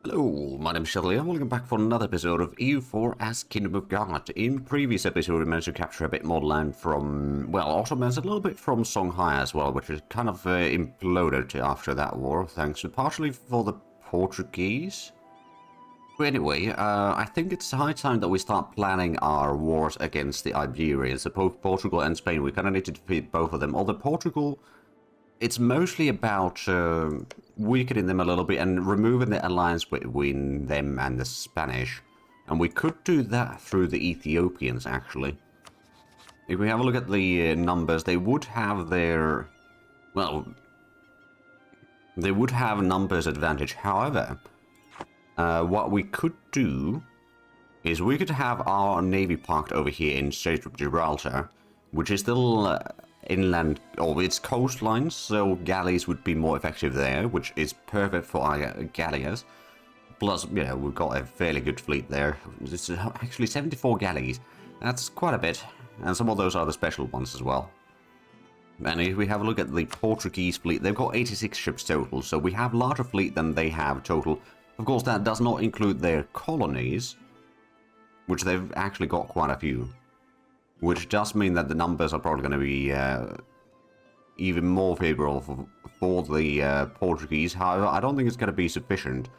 Hello, my name is Zhatelier, and welcome back for another episode of EU4 as Kingdom of God. In previous episode, we managed to capture a bit more land from, well, Ottomans, a little bit from Songhai as well, which is kind of imploded after that war, thanks to partially for the Portuguese. But anyway, I think it's high time that we start planning our wars against the Iberians. So both Portugal and Spain, we kind of need to defeat both of them. Although Portugal, it's mostly about weakening them a little bit and removing the alliance between them and the Spanish. And we could do that through the Ethiopians, actually. If we have a look at the numbers, they would have their... well, they would have numbers advantage. However, what we could do is we could have our navy parked over here in Strait of Gibraltar, which is still... inland, or its coastlines, so galleys would be more effective there, which is perfect for our galleys. Plus, you know, we've got a fairly good fleet there. It's actually 74 galleys. That's quite a bit, and some of those are the special ones as well. And if we have a look at the Portuguese fleet, they've got 86 ships total, so we have larger fleet than they have total. Of course, that does not include their colonies, which they've actually got quite a few. Which does mean that the numbers are probably going to be even more favorable for the Portuguese. However, I don't think it's going to be sufficient.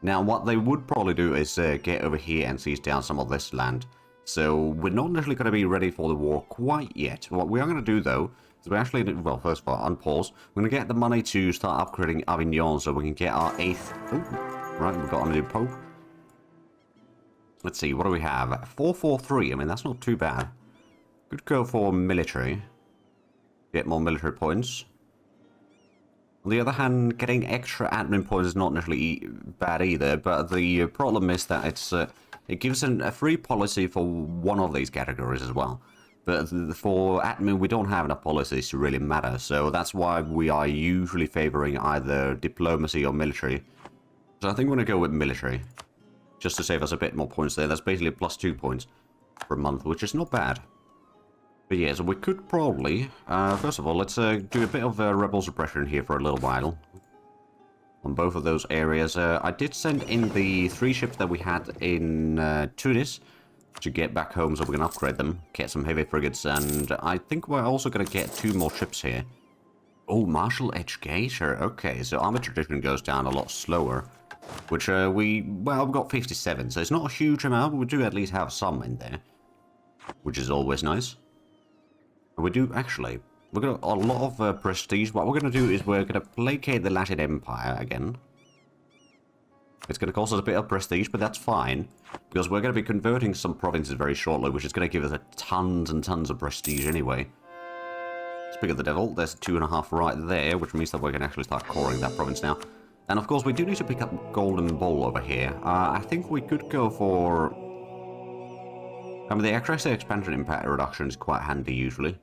Now, what they would probably do is get over here and seize down some of this land. So, we're not necessarily going to be ready for the war quite yet. What we are going to do, though, is we actually, well, first of all, unpause. We're going to get the money to start upgrading Avignon so we can get our 8th... oh, right, we've got a new Pope. Let's see, what do we have? 443, I mean, that's not too bad. Could go for military. Get more military points. On the other hand, getting extra admin points is not necessarily bad either, but the problem is that it gives a free policy for one of these categories as well. But for admin, we don't have enough policies to really matter, so that's why we are usually favoring either diplomacy or military. So I think we're going to go with military, just to save us a bit more points there. That's basically plus 2 points per month, which is not bad. But yeah, so we could probably, first of all, let's do a bit of rebel suppression here for a little while. On both of those areas. I did send in the 3 ships that we had in Tunis to get back home, so we can upgrade them, get some heavy frigates, and I think we're also going to get 2 more ships here. Oh, Marshal Educator, okay, so army tradition goes down a lot slower, which we've got 57, so it's not a huge amount, but we do at least have some in there, which is always nice. We do, actually, we've got a lot of prestige. What we're going to do is we're going to placate the Latin Empire again. It's going to cost us a bit of prestige, but that's fine. Because we're going to be converting some provinces very shortly, which is going to give us tons and tons of prestige anyway. Speak of the devil, there's 2.5 right there, which means that we can actually start coring that province now. And of course, we do need to pick up Golden Bull over here. I think we could go for... I mean, the excessive expansion impact reduction is quite handy usually.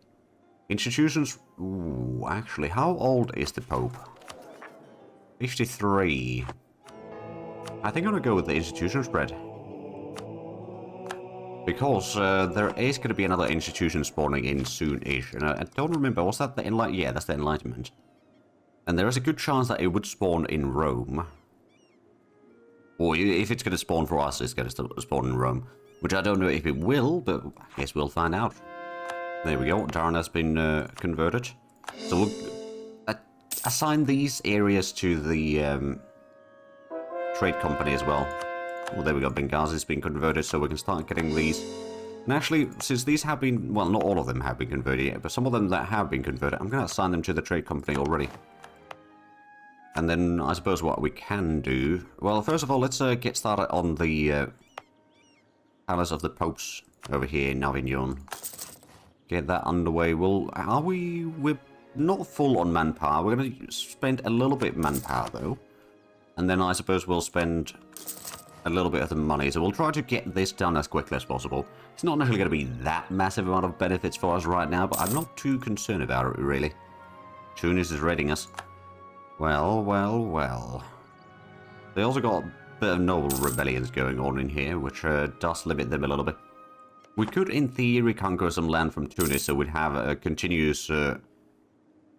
Institutions... ooh, actually, how old is the Pope? 53. I think I'm going to go with the institution spread. Because there is going to be another institution spawning in soon-ish. And I don't remember, was that the Enlightenment? Yeah, that's the Enlightenment. And there is a good chance that it would spawn in Rome. Or if it's going to spawn for us, it's going to spawn in Rome. Which I don't know if it will, but I guess we'll find out. There we go, Darn has been converted. So we'll assign these areas to the trade company as well. Well, there we go, Benghazi's been converted, so we can start getting these. And actually, since these have been, well, not all of them have been converted yet, but some of them that have been converted, I'm going to assign them to the trade company already. And then I suppose what we can do... well, first of all, let's get started on the Palace of the Popes over here in Avignon. Get that underway. We're not full on manpower. We're going to spend a little bit manpower, though. And then I suppose we'll spend a little bit of the money. So we'll try to get this done as quickly as possible. It's not necessarily going to be that massive amount of benefits for us right now, but I'm not too concerned about it, really. Tunis is raiding us. Well, well, well. They also got a bit of noble rebellions going on in here, which does limit them a little bit. We could, in theory, conquer some land from Tunis, so we'd have a continuous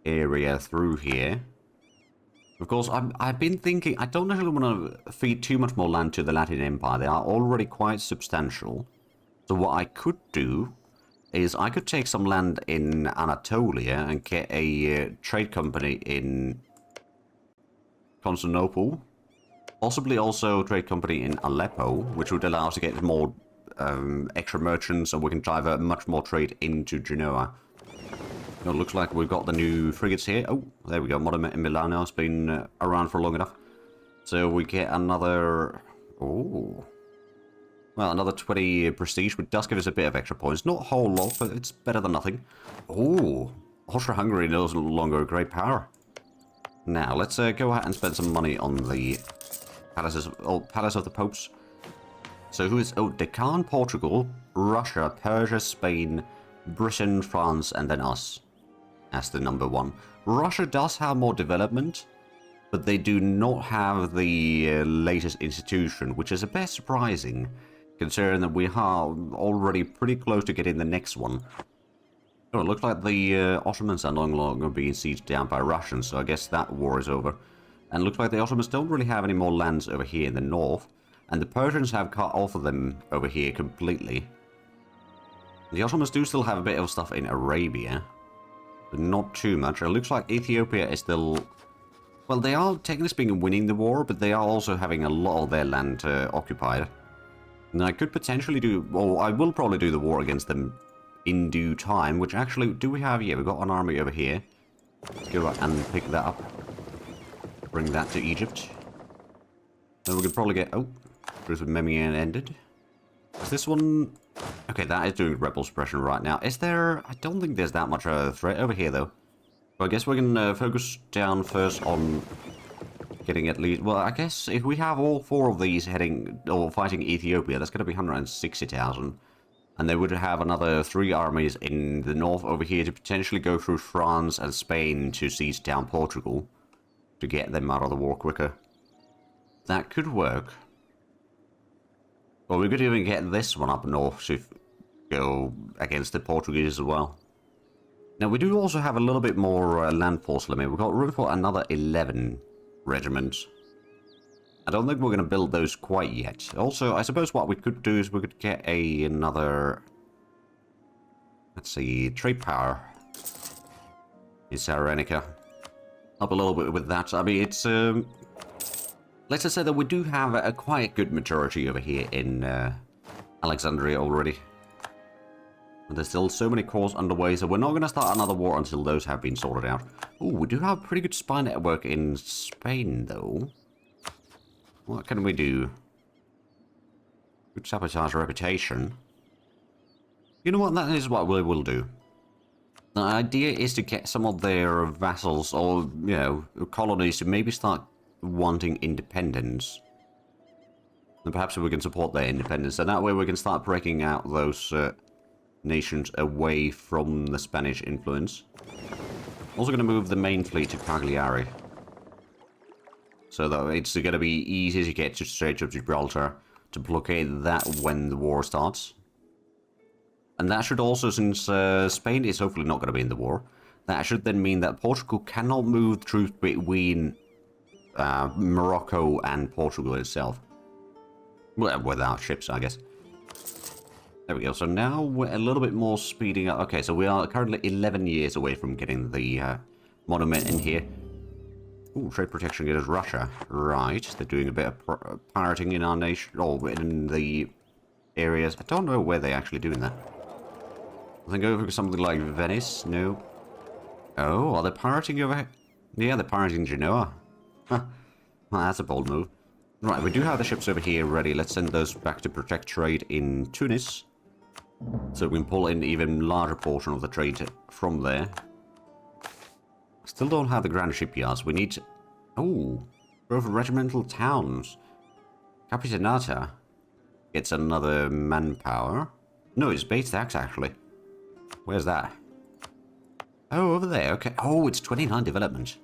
area through here. Of course, I've been thinking, I don't actually want to feed too much more land to the Latin Empire. They are already quite substantial. So what I could do is I could take some land in Anatolia and get a trade company in Constantinople. Possibly also a trade company in Aleppo, which would allow us to get more extra merchants, and we can divert much more trade into Genoa. It looks like we've got the new frigates here. Oh, there we go. Monument in Milano has been around for long enough. So we get another... Oh. Well, another 20 prestige, which does give us a bit of extra points. Not a whole lot, but it's better than nothing. Oh. Austria-Hungary is no longer a great power. Now, let's go ahead and spend some money on the palaces, Palace of the Popes. So who is... Oh, Deccan, Portugal, Russia, Persia, Spain, Britain, France, and then us. As the number one. Russia does have more development, but they do not have the latest institution, which is a bit surprising, considering that we are already pretty close to getting the next one. Oh, it looks like the Ottomans are no longer being sieged down by Russians, so I guess that war is over. And it looks like the Ottomans don't really have any more lands over here in the north, and the Persians have cut off of them over here completely. The Ottomans do still have a bit of stuff in Arabia, but not too much. It looks like Ethiopia is still... Well, they are technically speaking winning the war, but they are also having a lot of their land occupied. And I could potentially do... Well, I will probably do the war against them in due time, which actually... Do we have... Yeah, we've got an army over here. Let's go and pick that up. Bring that to Egypt. Then we could probably get... Oh, Bruce with Memian ended. Is this one... Okay, that is doing rebel suppression right now. Is there... I don't think there's that much of a threat over here, though. Well, I guess we can focus down first on getting at least... Well, I guess if we have all four of these heading... or fighting Ethiopia, that's going to be 160,000. And they would have another 3 armies in the north over here to potentially go through France and Spain to siege down Portugal. To get them out of the war quicker. That could work. Well, we could even get this one up north to go against the Portuguese as well. Now, we do also have a little bit more land force limit. We've got room for another 11 regiments. I don't think we're going to build those quite yet. Also, I suppose what we could do is we could get another... Let's see, trade power in Cyrenaica. Up a little bit with that. I mean, it's... Let's just say that we do have a quite good maturity over here in Alexandria already. But there's still so many cores underway, so we're not going to start another war until those have been sorted out. Oh, we do have a pretty good spy network in Spain, though. What can we do? Good sabotage reputation. You know what? That is what we will do. The idea is to get some of their vassals or, you know, colonies to maybe start wanting independence. And perhaps we can support their independence, and that way we can start breaking out those nations away from the Spanish influence. Also going to move the main fleet to Cagliari, so that it's going to be easy to get to Strait of Gibraltar to blockade that when the war starts. And that should also, since Spain is hopefully not going to be in the war, that should then mean that Portugal cannot move troops between Morocco and Portugal itself. Well, without ships, I guess. There we go. So now we're a little bit more speeding up. Okay, so we are currently 11 years away from getting the monument in here. Ooh, trade protection against Russia. Right, they're doing a bit of pirating in our nation, or in the areas. I don't know where they're actually doing that. I think over something like Venice? No. Oh, are they pirating over here? Yeah, they're pirating Genoa. Huh. Well, that's a bold move. Right, we do have the ships over here ready. Let's send those back to protect trade in Tunis. So we can pull in even larger portion of the trade from there. Still don't have the grand shipyards. We need... Oh, growth of regimental towns. Capitanata gets another manpower. No, it's base tax, actually. Where's that? Oh, over there. Okay. Oh, it's 29 development.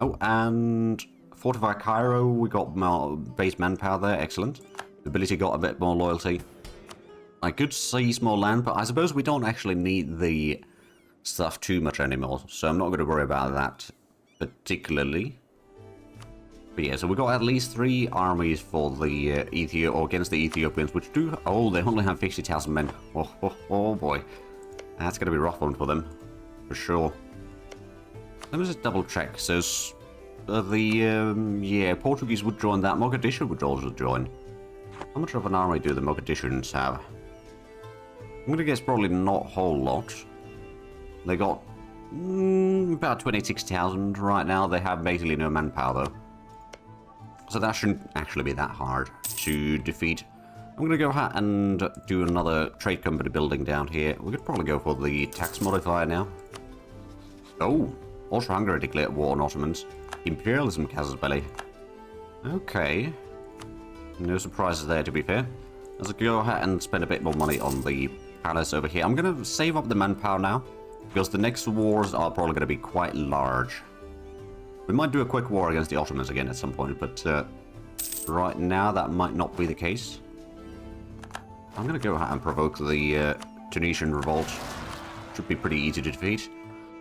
Oh, and Fortify Cairo. We got more base manpower there. Excellent. Ability got a bit more loyalty. I could seize more land, but I suppose we don't actually need the stuff too much anymore, so I'm not going to worry about that particularly. But yeah, so we got at least 3 armies for the or against the Ethiopians, which do... Oh, they only have 50,000 men. Oh boy. That's going to be a rough one for them. For sure. Let me just double check. So, yeah, Portuguese would join that. Mogadishu would also join. How much of an army do the Mogadishuans have? I'm going to guess probably not a whole lot. They got about 26,000 right now. They have basically no manpower, though. So that shouldn't actually be that hard to defeat. I'm going to go ahead and do another trade company building down here. We could probably go for the tax modifier now. Oh, Austria-Hungary declared war on Ottomans. Imperialism, casus belli. Okay. No surprises there, to be fair. Let's go ahead and spend a bit more money on the palace over here. I'm going to save up the manpower now, because the next wars are probably going to be quite large. We might do a quick war against the Ottomans again at some point, but right now that might not be the case. I'm going to go ahead and provoke the Tunisian revolt. Should be pretty easy to defeat.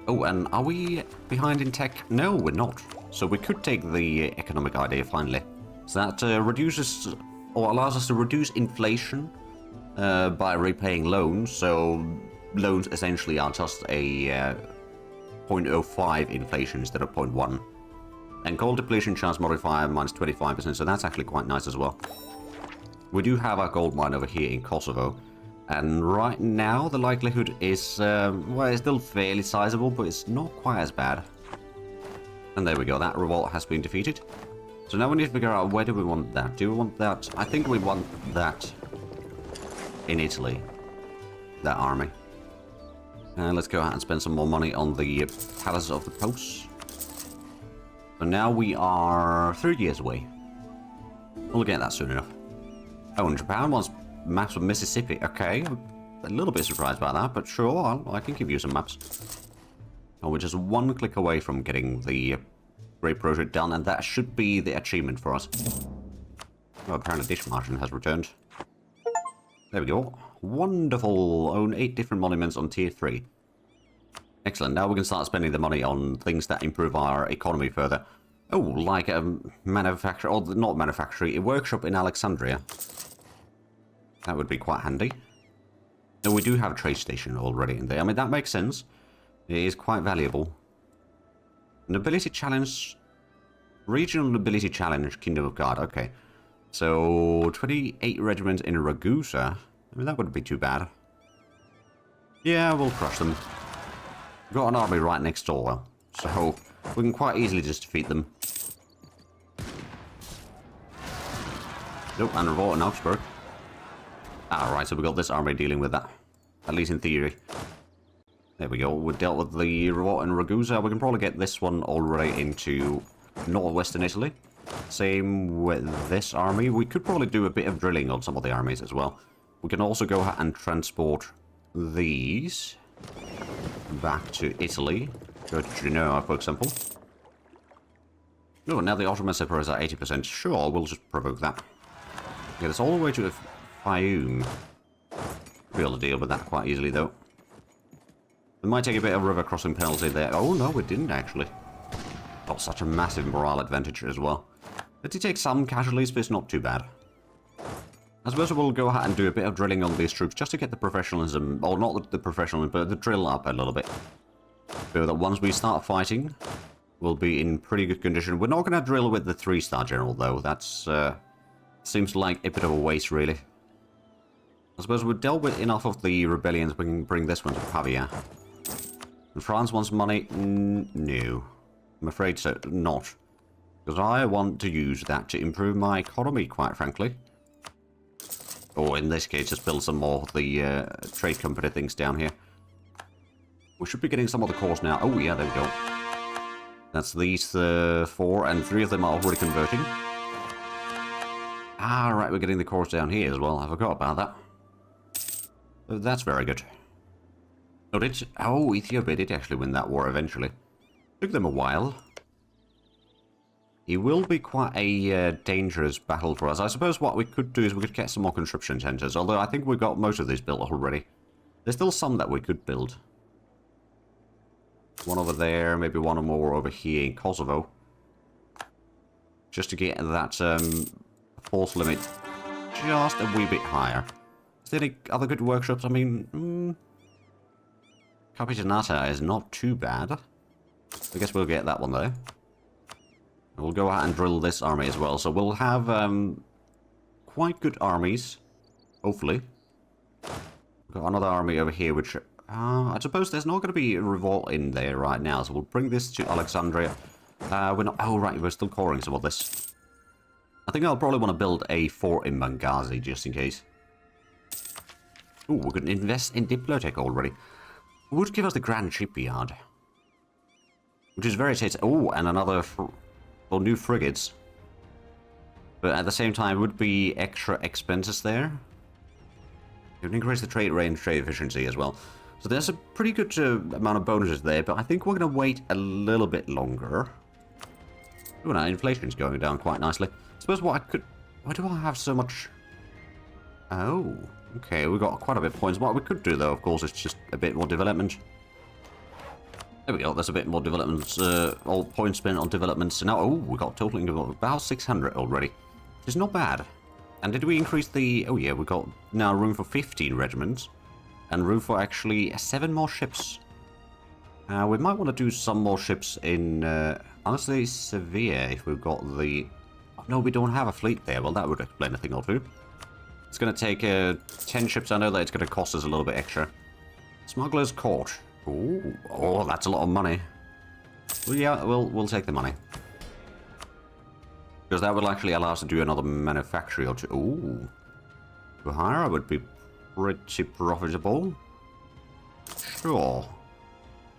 Oh, and are we behind in tech? No, we're not. So we could take the economic idea finally. So that reduces, or allows us to reduce inflation by repaying loans. So loans essentially are just a 0.05 inflation instead of 0.1. And gold depletion chance modifier minus 25%, so that's actually quite nice as well. We do have our gold mine over here in Kosovo, and right now the likelihood is, well, it's still fairly sizable, but it's not quite as bad. And there we go, that revolt has been defeated. So now we need to figure out, where do we want that? Do we want that? I think we want that in Italy, that army. Let's go ahead and spend some more money on the Palace of the Popes. So now we are 3 years away. We'll get that soon enough. Oh, and Japan wants maps of Mississippi. Okay, a little bit surprised by that, but sure, I can give you some maps. Oh, we're just one click away from getting the great project done, and that should be the achievement for us. Oh, apparently Dish Martian has returned. There we go. Wonderful. Own 8 different monuments on tier 3. Excellent. Now we can start spending the money on things that improve our economy further. Oh, like a manufacturer, or not manufacturing, a workshop in Alexandria. That would be quite handy. No, we do have a trade station already in there. I mean, that makes sense. It is quite valuable. Nobility challenge. Regional nobility challenge, Kingdom of God. Okay. So, 28 regiments in Ragusa. I mean, that wouldn't be too bad. Yeah, we'll crush them. We've got an army right next door, so we can quite easily just defeat them. Nope, and revolt in Augsburg. Alright, so we got this army dealing with that. At least in theory. There we go, we dealt with the revolt in Ragusa. We can probably get this one already into northwestern Italy. Same with this army. We could probably do a bit of drilling on some of the armies as well. We can also go ahead and transport these back to Italy. Go to Genoa, for example. Oh, now the Ottoman separatists are 80%. Sure, we'll just provoke that. Get this all the way to Fayoum. Be able to deal with that quite easily, though. We might take a bit of river crossing penalty there. Oh, no, we didn't, actually. Got such a massive morale advantage as well. But it takes some casualties, but it's not too bad. I suppose we'll go ahead and do a bit of drilling on these troops, just to get the professionalism, or not the professionalism, but the drill up a little bit. So that once we start fighting, we'll be in pretty good condition. We're not going to drill with the 3-star general, though. That's, seems like a bit of a waste, really. I suppose we've dealt with enough of the rebellions, we can bring this one to Pavia. And France wants money? No. I'm afraid so, not. Because I want to use that to improve my economy, quite frankly. Or in this case, just build some more of the trade company things down here. We should be getting some of the cores now. Oh yeah, there we go. That's these 4, and 3 of them are already converting. Ah, right, we're getting the cores down here as well. I forgot about that. That's very good. Oh, Ethiopia did actually win that war eventually. Took them a while. It will be quite a dangerous battle for us. I suppose what we could do is we could get some more conscription centers, although I think we've got most of these built already. There's still some that we could build. One over there, maybe one or more over here in Kosovo. just to get that force limit just a wee bit higher. Is there any other good workshops? I mean, Capitanata is not too bad. I guess we'll get that one though. We'll go out and drill this army as well. So we'll have quite good armies, hopefully. We've got another army over here, which I suppose there's not going to be a revolt in there right now. So we'll bring this to Alexandria. We're not. Oh right, we're still coring some of this. I think I'll probably want to build a fort in Benghazi just in case. Ooh, we can invest in Diplotech already. Would give us the Grand Shipyard, which is very tasty. Oh, and another new frigates. But at the same time, would be extra expenses there. It would increase the trade range, trade efficiency as well. So there's a pretty good amount of bonuses there, but I think we're going to wait a little bit longer. Oh, now inflation's going down quite nicely. I suppose what I could... Why do I have so much... Oh, okay, we've got quite a bit of points. What we could do, though, of course, is just a bit more development. There we go, there's a bit more developments, all points spent on developments. So now, oh, we got totaling about 600 already. Which is not bad. And did we increase the... Oh yeah, we got now room for 15 regiments. And room for actually 7 more ships. We might want to do some more ships in, honestly, Sevilla, if we've got the... Oh, no, we don't have a fleet there. Well, that would explain a thing or two. It's going to take 10 ships. I know that it's going to cost us a little bit extra. Smuggler's Court. Ooh, oh, that's a lot of money. Well, yeah, we'll take the money. Because that will actually allow us to do another manufactory or two. Ooh. Buhara would be pretty profitable. Sure.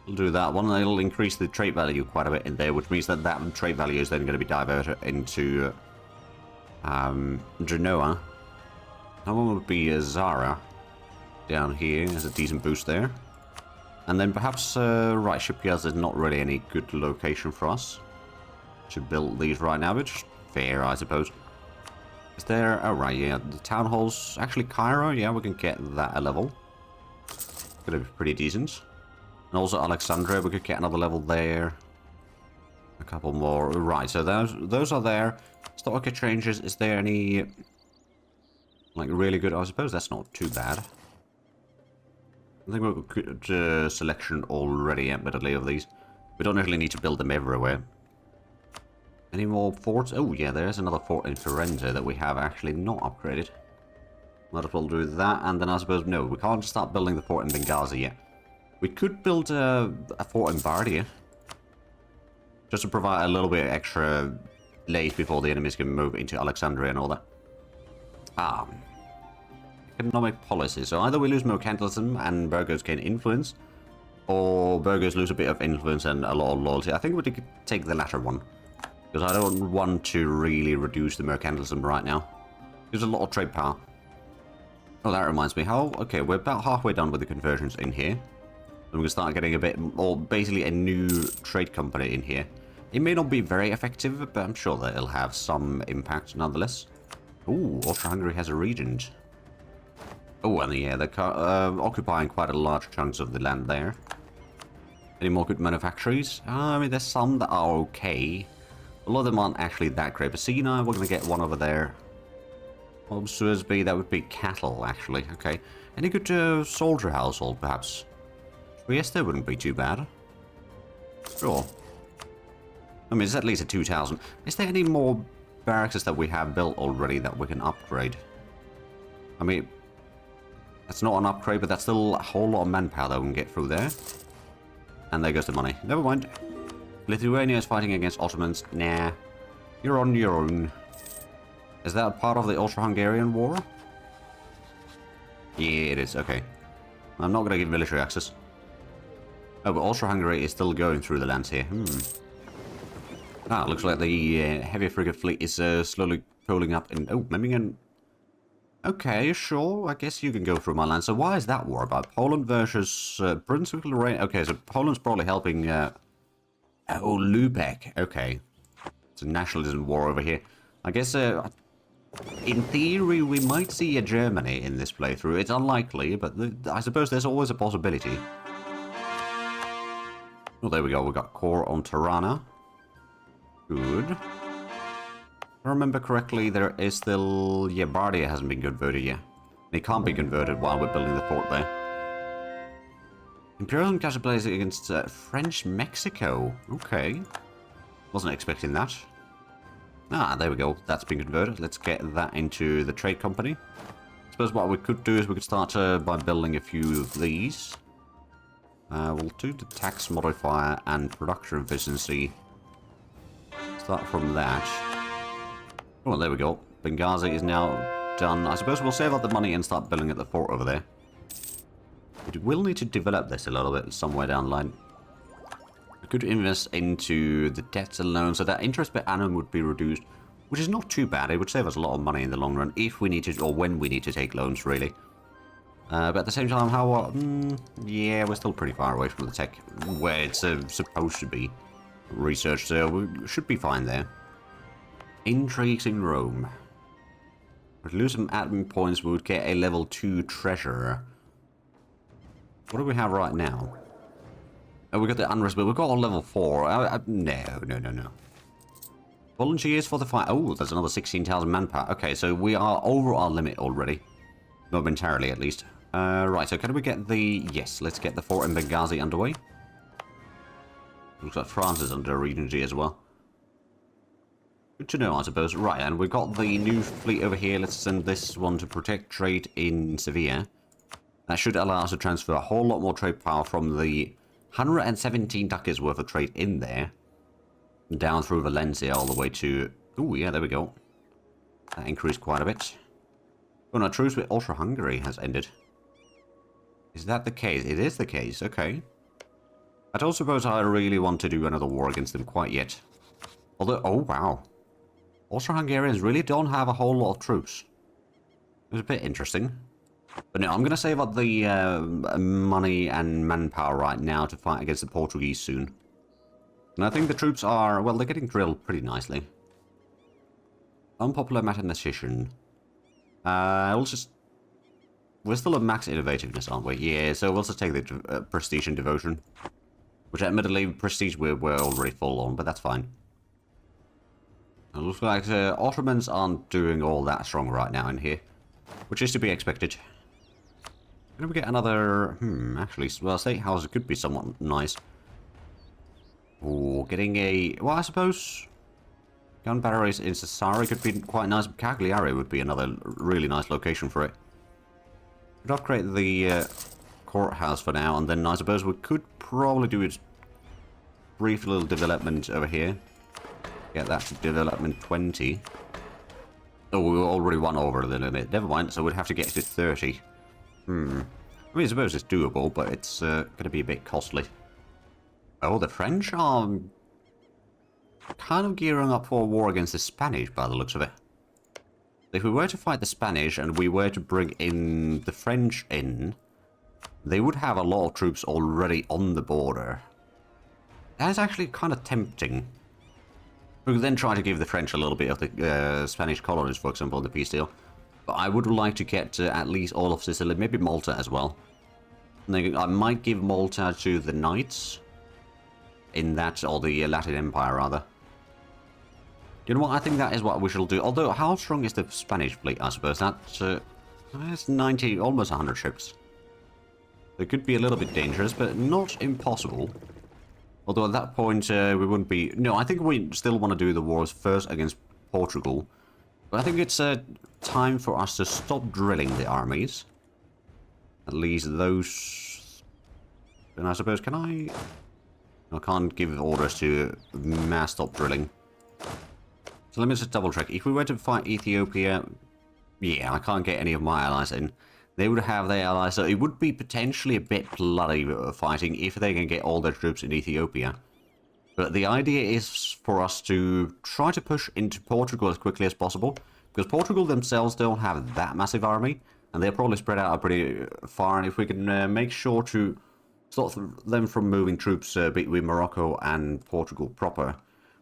We'll do that one. It'll increase the trade value quite a bit in there, which means that that trade value is then going to be diverted into Genoa. That one would be Zara down here. There's a decent boost there. And then perhaps, right, shipyards is not really any good location for us to build these right now, which is fair, I suppose. Is there... Oh, right, yeah, the town halls... Actually, Cairo, yeah, we can get that a level. Gonna be pretty decent. And also Alexandria, we could get another level there. A couple more. Right, so those are there. Stock exchanges, is there any... Like, really good... I suppose that's not too bad. I think we've got good selection already, admittedly, of these. We don't actually need to build them everywhere. Any more forts? Oh, yeah, there's another fort in Firenze that we have actually not upgraded. Might as well do that, and then I suppose, no, we can't start building the fort in Benghazi yet. We could build a fort in Bardia. Just to provide a little bit extra lace before the enemies can move into Alexandria and all that. Economic policy. So either we lose mercantilism and burghers gain influence, or burghers lose a bit of influence and a lot of loyalty. I think we could take the latter one. Because I don't want to really reduce the mercantilism right now. There's a lot of trade power. Oh, that reminds me. Okay, we're about halfway done with the conversions in here. And we can start getting a bit more, basically a new trade company in here. It may not be very effective, but I'm sure that it'll have some impact nonetheless. Ooh, Austria-Hungary has a regent. Oh, and yeah, they're occupying quite a large chunks of the land there. Any more good manufactories? I mean, there's some that are okay. A lot of them aren't actually that great. But see, now we're going to get one over there. What would Suez be? That would be cattle, actually. Okay. Any good soldier household, perhaps? Trieste wouldn't be too bad. Sure. I mean, it's at least a 2,000. Is there any more barracks that we have built already that we can upgrade? I mean, that's not an upgrade, but that's still a whole lot of manpower that we can get through there. And there goes the money. Never mind. Lithuania is fighting against Ottomans. Nah. You're on your own. Is that a part of the Austro-Hungarian war? Yeah, it is. Okay. I'm not going to give military access. Oh, but Austro-Hungary is still going through the lands here. Ah, looks like the heavy frigate fleet is slowly pulling up in... Oh, Memmingen. Okay, sure. I guess you can go through my land. So why is that war about? Poland versus Brunswick, Lorraine. Okay, so Poland's probably helping... Oh, Lubeck. Okay. It's a nationalism war over here. I guess, in theory, we might see a Germany in this playthrough. It's unlikely, but I suppose there's always a possibility. Oh, there we go. We got core on Tirana. Good. I remember correctly, there is still... Yeah, Bardia hasn't been converted yet. It can't be converted while we're building the fort there. Imperialism capitulates against French Mexico. Okay. Wasn't expecting that. Ah, there we go. That's been converted. Let's get that into the trade company. I suppose what we could do is we could start by building a few of these. We'll do the tax modifier and production efficiency. Start from that. Oh, there we go. Benghazi is now done. I suppose we'll save up the money and start building at the fort over there. We will need to develop this a little bit somewhere down the line. We could invest into the debts alone, so that interest per annum would be reduced, which is not too bad. It would save us a lot of money in the long run if we need to, or when we need to take loans, really. But at the same time, how... yeah, we're still pretty far away from the tech where it's supposed to be researched, so we should be fine there. Intrigues in Rome. We'd lose some admin points, we would get a level 2 treasurer. What do we have right now? Oh, we got the unrest, but we've got a level 4. No. Volunteers for the fight. Oh, there's another 16,000 manpower. Okay, so we are over our limit already. Momentarily, at least. Right, so can we get the... Yes, let's get the fort in Benghazi underway. Looks like France is under Regency as well. Good to know, I suppose. Right, and we've got the new fleet over here. Let's send this one to protect trade in Sevilla. That should allow us to transfer a whole lot more trade power from the 117 ducats worth of trade in there, down through Valencia all the way to... Oh, yeah, there we go. That increased quite a bit. Oh, no, truce with Austria-Hungary has ended. Is that the case? It is the case, okay. I don't suppose I really want to do another war against them quite yet. Although, oh, wow. Austro-Hungarians really don't have a whole lot of troops. It was a bit interesting. But no, I'm going to save up the money and manpower right now to fight against the Portuguese soon. And I think the troops are, well, they're getting drilled pretty nicely. Unpopular mathematician. We'll just... We're still at max innovativeness, aren't we? Yeah, so we'll just take the prestige and devotion. Which, admittedly, prestige we're already full on, but that's fine. It looks like Ottomans aren't doing all that strong right now in here. Which is to be expected. Can we get another... actually, well, state houses could be somewhat nice. Ooh, getting a... Well, I suppose... Gun batteries in Sassari could be quite nice. Cagliari would be another really nice location for it. We'd upgrade the courthouse for now, and then I suppose we could probably do a brief little development over here. Get that to development 20. Oh, we already won over the limit. Never mind, so we'd have to get to 30. I mean, I suppose it's doable, but it's going to be a bit costly. Oh, the French are kind of gearing up for a war against the Spanish, by the looks of it. If we were to fight the Spanish and we were to bring in the French in, they would have a lot of troops already on the border. That's actually kind of tempting. We could then try to give the French a little bit of the Spanish colonies, for example, in the peace deal. But I would like to get at least all of Sicily, maybe Malta as well. And then I might give Malta to the Knights. In that, or the Latin Empire, rather. You know what, I think that is what we shall do. Although, how strong is the Spanish fleet, I suppose? That's 90, almost 100 ships. It could be a little bit dangerous, but not impossible. Although at that point, we wouldn't be... No, I think we still want to do the wars first against Portugal. But I think it's time for us to stop drilling the armies. At least those... And I suppose, can I... I can't give orders to mass stop drilling. So let me just double check. If we were to fight Ethiopia... Yeah, I can't get any of my allies in. They would have their allies, so it would be potentially a bit bloody fighting if they can get all their troops in Ethiopia. But the idea is for us to try to push into Portugal as quickly as possible, because Portugal themselves don't have that massive army, and they're probably spread out pretty far, and if we can make sure to stop them from moving troops between Morocco and Portugal proper,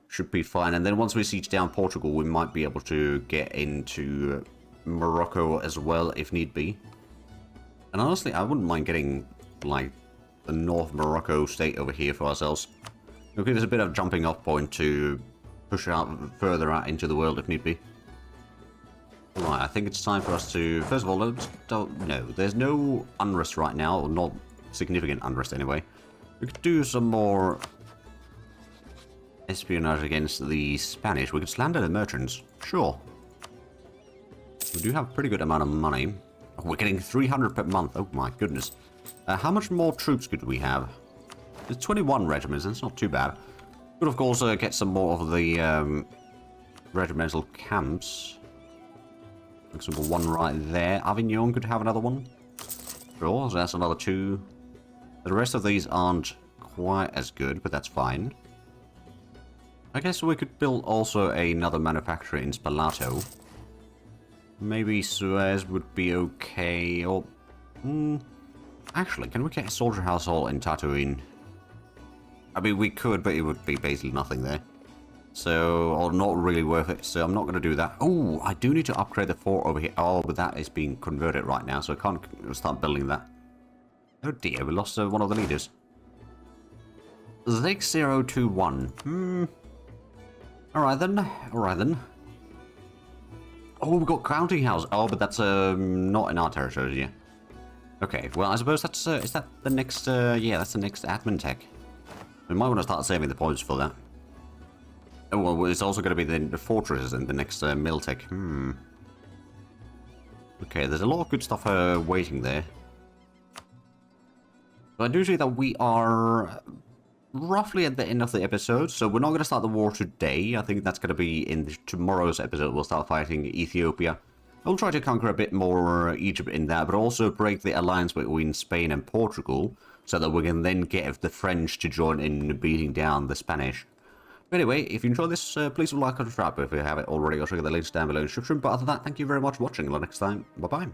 should be fine. And then once we siege down Portugal, we might be able to get into Morocco as well, if need be. And honestly, I wouldn't mind getting, like, the North Morocco state over here for ourselves. It'll give us a bit of jumping off point to push out further out into the world if need be. Right, I think it's time for us to... First of all, no, there's no unrest right now, or not significant unrest anyway. We could do some more espionage against the Spanish. We could slander the merchants. Sure. We do have a pretty good amount of money. Oh, we're getting 300 per month. Oh my goodness. How much more troops could we have? There's 21 regiments. That's not too bad. Could, of course, get some more of the regimental camps. For example, one right there. Avignon could have another one. Sure, so that's another 2. The rest of these aren't quite as good, but that's fine. I guess we could build also another manufacturer in Spalato. Maybe Suez would be okay, or... actually, can we get a soldier household in Tatooine? I mean, we could, but it would be basically nothing there. So, or not really worth it, so I'm not going to do that. Oh, I do need to upgrade the fort over here. Oh, but that is being converted right now, so I can't start building that. Oh dear, we lost one of the leaders. 6021. Alright then, alright then. Oh, we've got counting house. Oh, but that's not in our territory, yeah. Okay, well, I suppose that's, is that the next, yeah, that's the next admin tech. We might want to start saving the points for that. Oh, well, it's also going to be the fortresses and the next mill tech. Okay, there's a lot of good stuff waiting there. So I do see that we are roughly at the end of the episode, so we're not going to start the war today. I think that's going to be in tomorrow's episode. We'll start fighting Ethiopia. I'll try to conquer a bit more Egypt in that, but also break the alliance between Spain and Portugal, so that we can then get the French to join in beating down the Spanish. But anyway, if you enjoyed this, please like and subscribe if you haven't already. I'll check out the links down below in the description. But other than that, thank you very much for watching. Until next time, bye-bye.